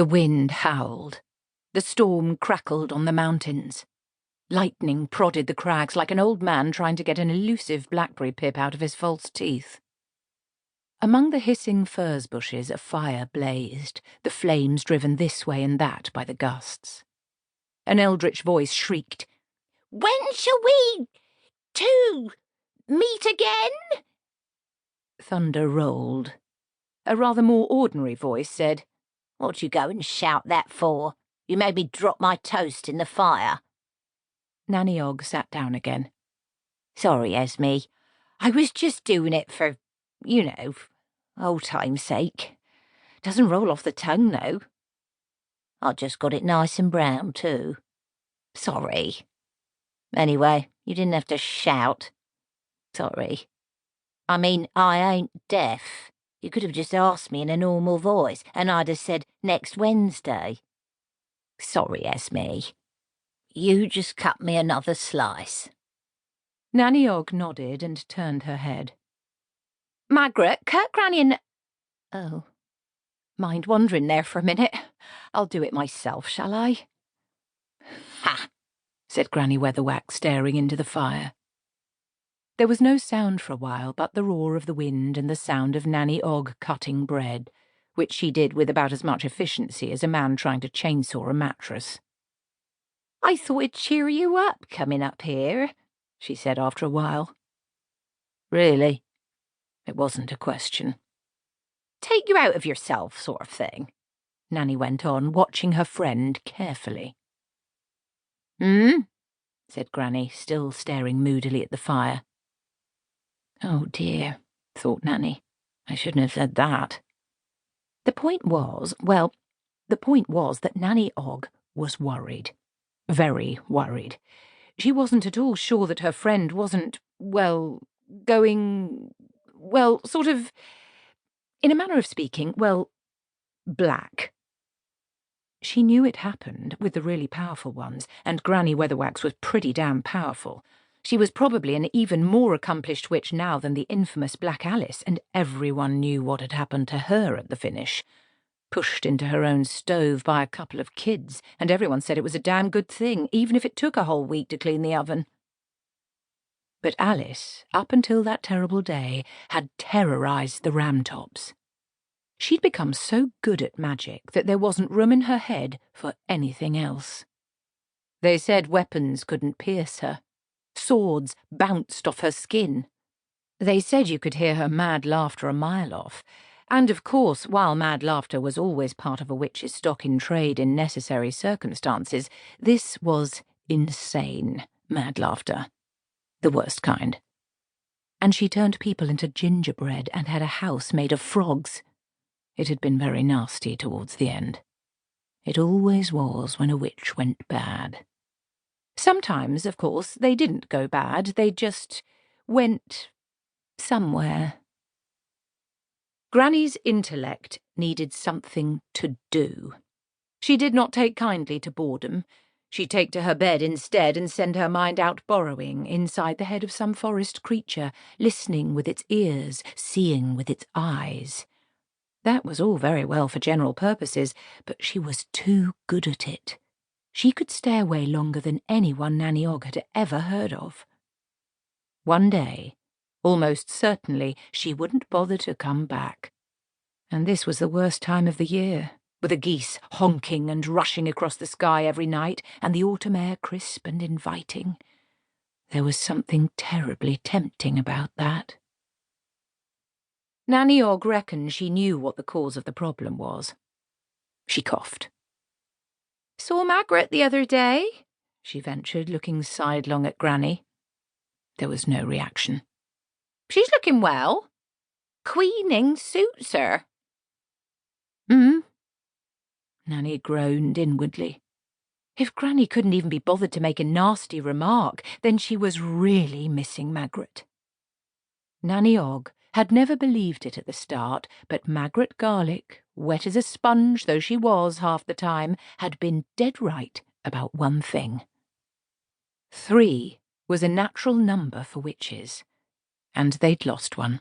The wind howled. The storm crackled on the mountains. Lightning prodded the crags like an old man trying to get an elusive blackberry pip out of his false teeth. Among the hissing furze bushes a fire blazed, the flames driven this way and that by the gusts. An eldritch voice shrieked, "When shall we two meet again?" Thunder rolled. A rather more ordinary voice said, "What you go and shout that for? You made me drop my toast in the fire." Nanny Og sat down again. "Sorry, Esme. I was just doing it for, old time's sake. Doesn't roll off the tongue, though. I just got it nice and brown, too. Sorry. Anyway, you didn't have to shout. Sorry. I mean, I ain't deaf. You could have just asked me in a normal voice, and I'd have said next Wednesday. Sorry, Esme. You just cut me another slice." Nanny Og nodded and turned her head. "Margaret, cut Granny and—" "Oh. Mind wandering there for a minute? I'll do it myself, shall I?" "Ha!" said Granny Weatherwax, staring into the fire. There was no sound for a while but the roar of the wind and the sound of Nanny Og cutting bread, which she did with about as much efficiency as a man trying to chainsaw a mattress. "I thought it'd cheer you up coming up here," she said after a while. "Really?" It wasn't a question. "Take you out of yourself, sort of thing," Nanny went on, watching her friend carefully. "Hmm?" said Granny, still staring moodily at the fire. "Oh dear," thought Nanny. "I shouldn't have said that." The point was that Nanny Og was worried. Very worried. She wasn't at all sure that her friend wasn't, going, sort of, in a manner of speaking, black. She knew it happened with the really powerful ones, and Granny Weatherwax was pretty damn powerful. She was probably an even more accomplished witch now than the infamous Black Alice, and everyone knew what had happened to her at the finish. Pushed into her own stove by a couple of kids, and everyone said it was a damn good thing, even if it took a whole week to clean the oven. But Alice, up until that terrible day, had terrorized the Ramtops. She'd become so good at magic that there wasn't room in her head for anything else. They said weapons couldn't pierce her. Swords bounced off her skin. They said you could hear her mad laughter a mile off. And, of course, while mad laughter was always part of a witch's stock in trade in necessary circumstances, this was insane mad laughter. The worst kind. And she turned people into gingerbread and had a house made of frogs. It had been very nasty towards the end. It always was when a witch went bad. Sometimes, of course, they didn't go bad, they just went somewhere. Granny's intellect needed something to do. She did not take kindly to boredom. She'd take to her bed instead and send her mind out burrowing inside the head of some forest creature, listening with its ears, seeing with its eyes. That was all very well for general purposes, but she was too good at it. She could stay away longer than anyone Nanny Og had ever heard of. One day, almost certainly, she wouldn't bother to come back. And this was the worst time of the year, with the geese honking and rushing across the sky every night, and the autumn air crisp and inviting. There was something terribly tempting about that. Nanny Og reckoned she knew what the cause of the problem was. She coughed. "Saw Margaret the other day?" she ventured, looking sidelong at Granny. There was no reaction. "She's looking well. Queening suits her." Nanny groaned inwardly. If Granny couldn't even be bothered to make a nasty remark, then she was really missing Margaret. Nanny Og had never believed it at the start, but Margaret Garlick, wet as a sponge though she was half the time, had been dead right about one thing. 3 was a natural number for witches, and they'd lost one.